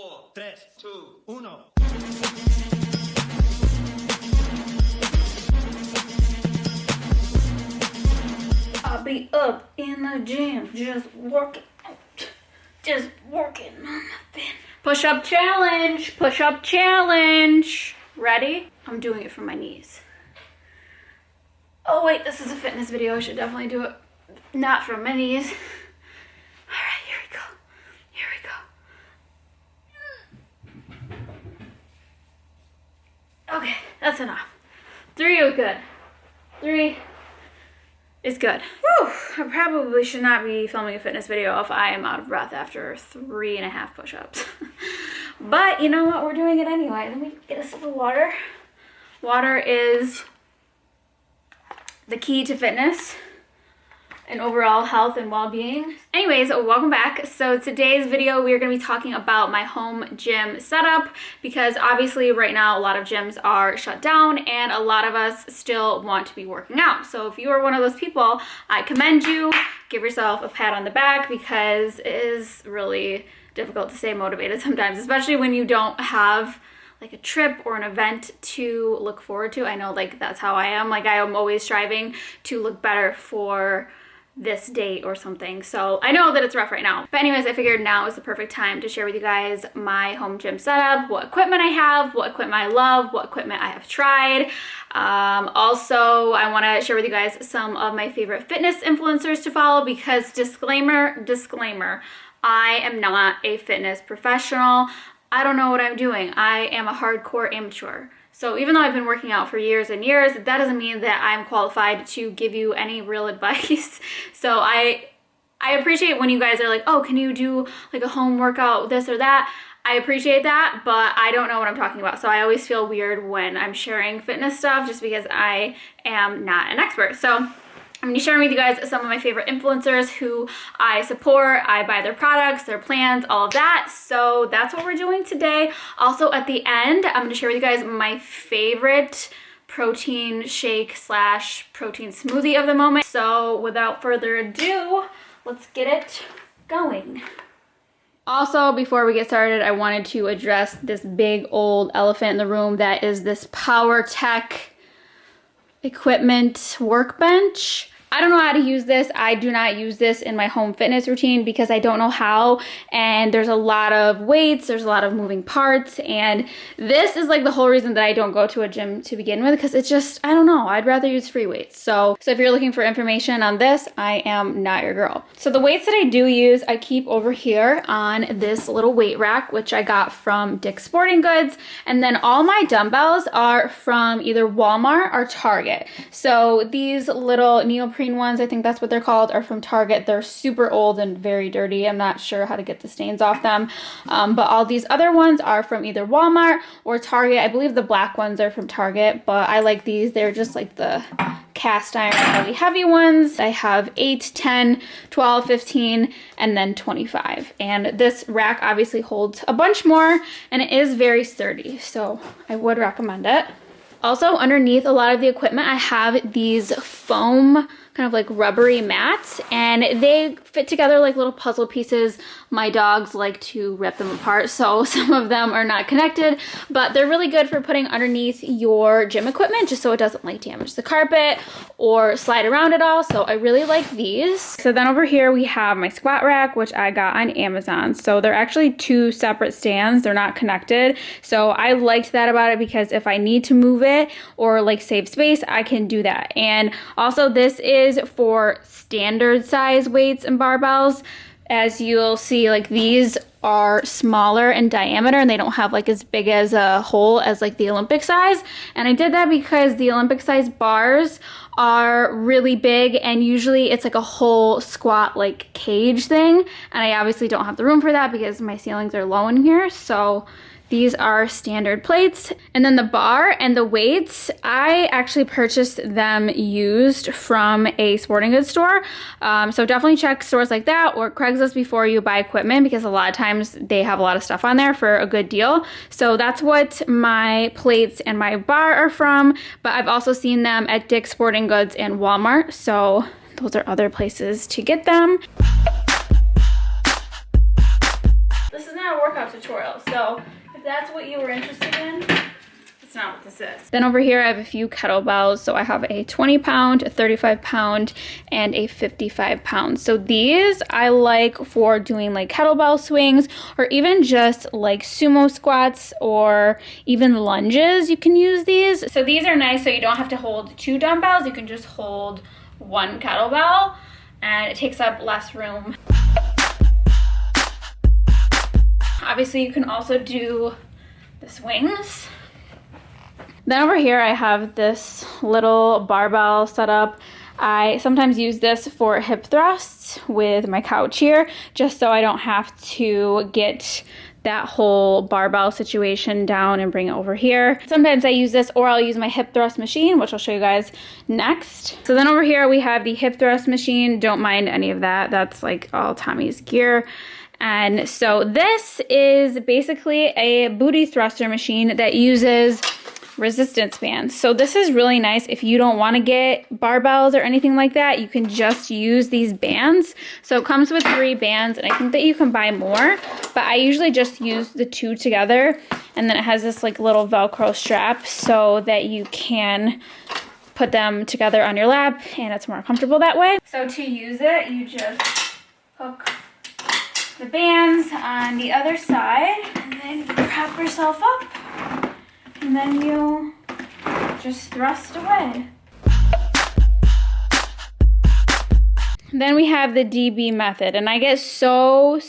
4, 3, 2, 1. I'll be up in the gym, just working out, just working on my fin. Push-up challenge, push-up challenge. Ready? I'm doing it for my knees. Oh wait, this is a fitness video. I should definitely do it not for my knees. All right, here we go. Here we go. Okay, that's enough. 3 is good. 3 is good. Whew, I probably should not be filming a fitness video if I am out of breath after 3.5 push-ups. But you know what? We're doing it anyway. Let me get a sip of water. Water is the key to fitness and overall health and well-being. Anyways, welcome back. So today's video, we are going to be talking about my home gym setup because obviously right now a lot of gyms are shut down and a lot of us still want to be working out. So if you are one of those people, I commend you. Give yourself a pat on the back because it is really difficult to stay motivated sometimes, especially when you don't have like a trip or an event to look forward to. I know like that's how I am. Like I am always striving to look better for this date or something. So I know that it's rough right now. But anyways, I figured now is the perfect time to share with you guys my home gym setup, what equipment I have, what equipment I love, what equipment I have tried. Also, I want to share with you guys some of my favorite fitness influencers to follow because disclaimer, I am not a fitness professional. I don't know what I'm doing. I am a hardcore amateur. So even though I've been working out for years and years, that doesn't mean that I'm qualified to give you any real advice. So I appreciate when you guys are like, oh, can you do like a home workout, this or that? I appreciate that, but I don't know what I'm talking about. So I always feel weird when I'm sharing fitness stuff just because I am not an expert. So I'm going to be sharing with you guys some of my favorite influencers who I support. I buy their products, their plans, all of that. So that's what we're doing today. Also at the end, I'm going to share with you guys my favorite protein shake / protein smoothie of the moment. So without further ado, let's get it going. Also, before we get started, I wanted to address this big old elephant in the room that is this Power Tech equipment workbench. I don't know how to use this. I do not use this in my home fitness routine because I don't know how, and there's a lot of weights, there's a lot of moving parts, and this is like the whole reason that I don't go to a gym to begin with because it's just, I don't know, I'd rather use free weights. So if you're looking for information on this, I am not your girl. So the weights that I do use, I keep over here on this little weight rack, which I got from Dick's Sporting Goods, and then all my dumbbells are from either Walmart or Target. So these little neoprene ones, I think that's what they're called, are from Target. They're super old and very dirty. I'm not sure how to get the stains off them. But all these other ones are from either Walmart or Target. I believe the black ones are from Target, but I like these. They're just like the cast iron really heavy ones. I have 8, 10, 12, 15, and then 25. And this rack obviously holds a bunch more and it is very sturdy. So I would recommend it. Also, underneath a lot of the equipment, I have these foam kind of like rubbery mats, and they fit together like little puzzle pieces. My dogs like to rip them apart, so some of them are not connected, but they're really good for putting underneath your gym equipment just so it doesn't like damage the carpet or slide around at all. So I really like these. So then over here we have my squat rack, which I got on Amazon. So they're actually 2 separate stands. They're not connected. So I liked that about it because if I need to move it or like save space, I can do that. And also this is for standard size weights and barbells. As you'll see, like these are smaller in diameter and they don't have like as big as a hole as like the Olympic size. And I did that because the Olympic size bars are really big and usually it's like a whole squat like cage thing. And I obviously don't have the room for that because my ceilings are low in here. So these are standard plates. And then the bar and the weights, I actually purchased them used from a sporting goods store. So definitely check stores like that or Craigslist before you buy equipment because a lot of times they have a lot of stuff on there for a good deal. So that's what my plates and my bar are from. But I've also seen them at Dick's Sporting Goods and Walmart. So those are other places to get them. This is not a workout tutorial, so if that's what you were interested in, it's not what this is. Then over here I have a few kettlebells. So I have a 20 pound, a 35 pound, and a 55 pound. So these I like for doing like kettlebell swings, or even just like sumo squats, or even lunges. You can use these. So these are nice, so you don't have to hold 2 dumbbells. You can just hold 1 kettlebell, and it takes up less room. Obviously you can also do the swings. Then over here I have this little barbell setup. I sometimes use this for hip thrusts with my couch here, just so I don't have to get that whole barbell situation down and bring it over here. Sometimes I use this, or I'll use my hip thrust machine, which I'll show you guys next. So then over here we have the hip thrust machine. Don't mind any of that. That's like all Tommy's gear. And so this is basically a booty thruster machine that uses resistance bands. So this is really nice if you don't want to get barbells or anything like that. You can just use these bands. So it comes with 3 bands, and I think that you can buy more, but I usually just use the 2 together. And then it has this like little Velcro strap so that you can put them together on your lap, and it's more comfortable that way. So to use it, you just hook the bands on the other side, and then you prop yourself up, and then you just thrust away. Then we have the DB method, and I get so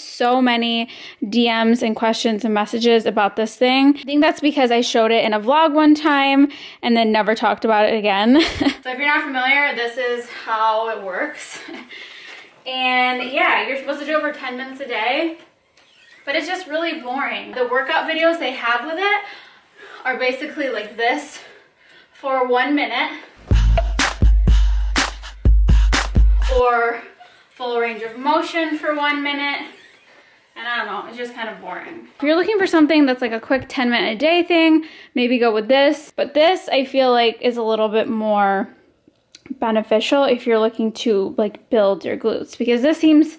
many DMs and questions and messages about this thing. I think that's because I showed it in a vlog one time and then never talked about it again. So if you're not familiar, this is how it works. And yeah, you're supposed to do over 10 minutes a day, but it's just really boring. The workout videos they have with it are basically like this for 1 minute, or full range of motion for 1 minute. And I don't know, it's just kind of boring. If you're looking for something that's like a quick 10-minute a day thing, maybe go with this. But this I feel like is a little bit more beneficial if you're looking to like build your glutes, because this seems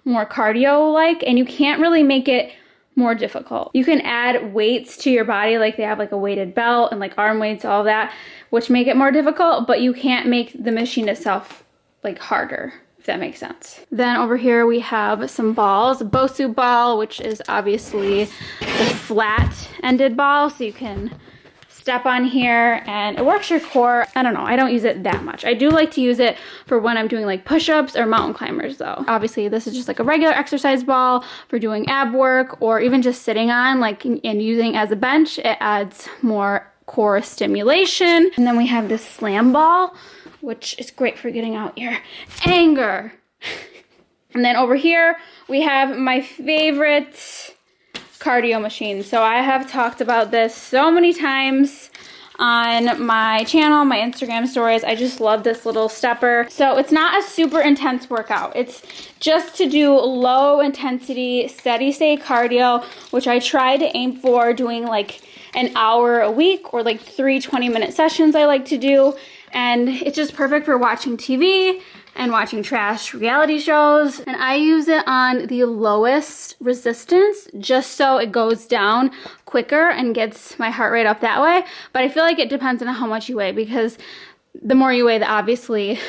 more cardio like, and you can't really make it more difficult. You can add weights to your body, like they have like a weighted belt and like arm weights, all that, which make it more difficult, but you can't make the machine itself like harder, if that makes sense. Then over here we have some balls, a BOSU ball, which is obviously the flat ended ball, so you can step on here and it works your core. I don't know, I don't use it that much. I do like to use it for when I'm doing like push-ups or mountain climbers though. Obviously this is just like a regular exercise ball for doing ab work, or even just sitting on like and using as a bench. It adds more core stimulation. And then we have this slam ball, which is great for getting out your anger. And then over here we have my favorite cardio machine. So I have talked about this so many times on my channel, my Instagram stories. I just love this little stepper. So it's not a super intense workout. It's just to do low intensity, steady state cardio, which I try to aim for doing like an hour a week, or like 3 20-minute sessions I like to do. And it's just perfect for watching TV and watching trash reality shows. And I use it on the lowest resistance just so it goes down quicker and gets my heart rate up that way. But I feel like it depends on how much you weigh, because the more you weigh, obviously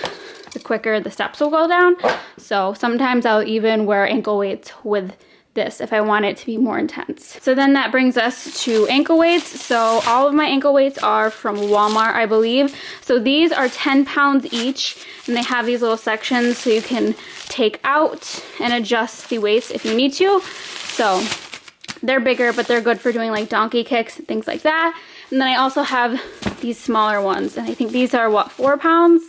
the quicker the steps will go down. So sometimes I'll even wear ankle weights with this if I want it to be more intense. So then that brings us to ankle weights. So all of my ankle weights are from Walmart, I believe. So these are 10 pounds each, and they have these little sections so you can take out and adjust the weights if you need to. So they're bigger, but they're good for doing like donkey kicks and things like that. And then I also have these smaller ones, and I think these are what, 4 pounds?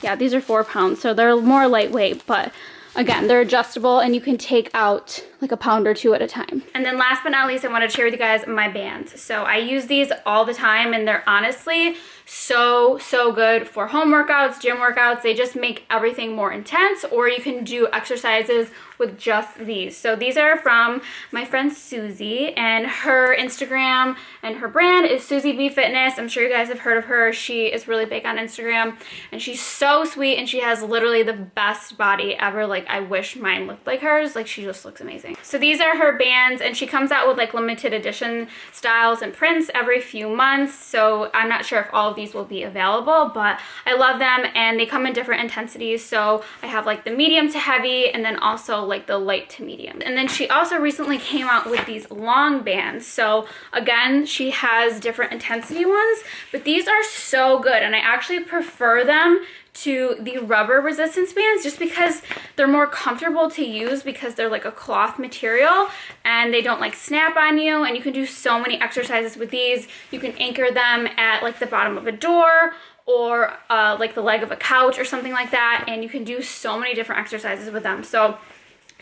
Yeah, these are 4 pounds, so they're more lightweight, but again, they're adjustable and you can take out like a pound or 2 at a time. And then last but not least, I want to share with you guys my bands. So I use these all the time, and they're honestly so good for home workouts, gym workouts. They just make everything more intense, or you can do exercises with just these. So these are from my friend Susie, and her Instagram and her brand is Susie B Fitness. I'm sure you guys have heard of her. She is really big on Instagram, and she's so sweet, and she has literally the best body ever. Like, I wish mine looked like hers. Like, she just looks amazing. So these are her bands, and she comes out with like limited edition styles and prints every few months. So I'm not sure if all of these will be available, but I love them, and they come in different intensities. So I have like the medium to heavy, and then also like the light to medium. And then she also recently came out with these long bands. So again, she has different intensity ones, but these are so good, and I actually prefer them to the rubber resistance bands just because they're more comfortable to use, because they're like a cloth material and they don't like snap on you, and you can do so many exercises with these. You can anchor them at like the bottom of a door, or like the leg of a couch or something like that, and you can do so many different exercises with them. So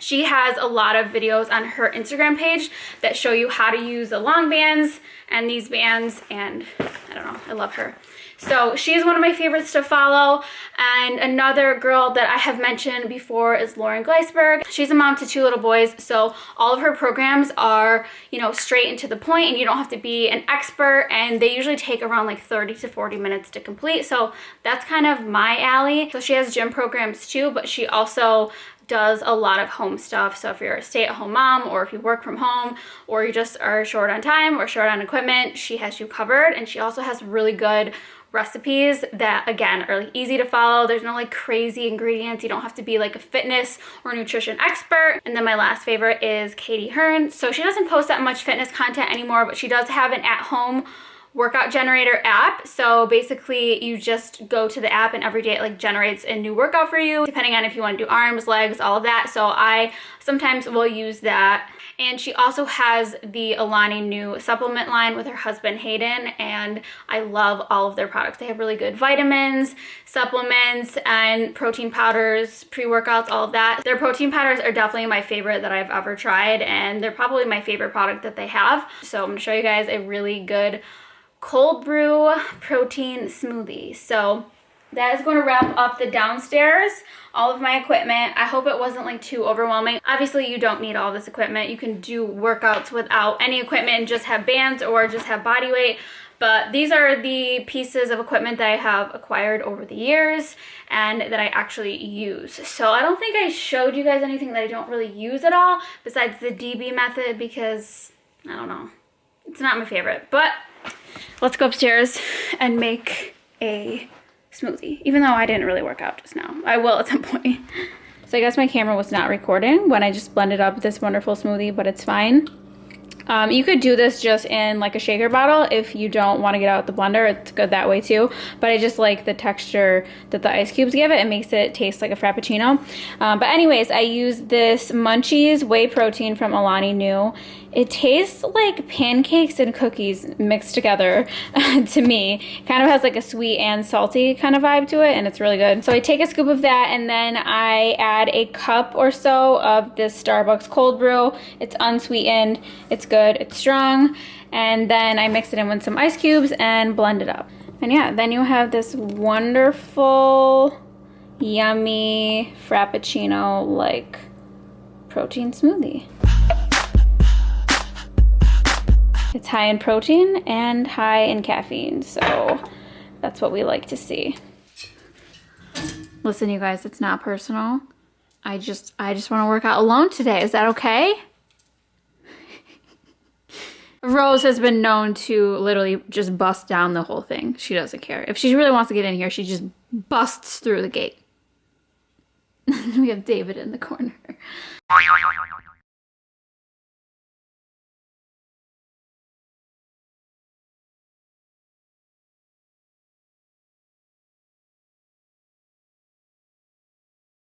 she has a lot of videos on her Instagram page that show you how to use the long bands and these bands, and I don't know, I love her. So she's one of my favorites to follow. And another girl that I have mentioned before is Lauren Gleisberg. She's a mom to 2 little boys, so all of her programs are, you know, straight and to the point, and you don't have to be an expert, and they usually take around like 30 to 40 minutes to complete. So that's kind of my alley. So she has gym programs too, but she also does a lot of home stuff. So if you're a stay-at-home mom, or if you work from home, or you just are short on time or short on equipment, she has you covered. And she also has really good recipes that, again, are like easy to follow. There's no like crazy ingredients. You don't have to be like a fitness or nutrition expert. And then my last favorite is Katie Hearn. So she doesn't post that much fitness content anymore, but she does have an at-home workout generator app. So basically you just go to the app, and every day it like generates a new workout for you, depending on if you want to do arms, legs, all of that. So I sometimes will use that. And she also has the ALANI new supplement line with her husband Hayden, and I love all of their products. They have really good vitamins, supplements, and protein powders, pre-workouts, all of that. Their protein powders are definitely my favorite that I've ever tried, and they're probably my favorite product that they have. So I'm gonna show you guys a really good cold brew protein smoothie. So that is going to wrap up the downstairs, all of my equipment. I hope it wasn't like too overwhelming. Obviously you don't need all this equipment. You can do workouts without any equipment and just have bands or just have body weight. But these are the pieces of equipment that I have acquired over the years and that I actually use. So I don't think I showed you guys anything that I don't really use at all besides the DB method, because I don't know, it's not my favorite. But let's go upstairs and make a smoothie, even though I didn't really work out just now. I will at some point. So I guess my camera was not recording when I just blended up this wonderful smoothie, but it's fine. You could do this just in like a shaker bottle if you don't want to get out the blender. It's good that way too, but I just like the texture that the ice cubes give it. It makes it taste like a Frappuccino. But anyways, I use this Munchies whey protein from ALANI New. It tastes like pancakes and cookies mixed together to me. Kind of has like a sweet and salty kind of vibe to it, and it's really good. So I take a scoop of that, and then I add a cup or so of this Starbucks cold brew. It's unsweetened, it's good, it's strong, and then I mix it in with some ice cubes and blend it up. And yeah, then you have this wonderful, yummy Frappuccino like protein smoothie. It's high in protein and high in caffeine, so that's what we like to see. Listen, you guys, it's not personal. I just want to work out alone today. Is that okay? Rose has been known to literally just bust down the whole thing. She doesn't care. If she really wants to get in here, she just busts through the gate. We have David in the corner.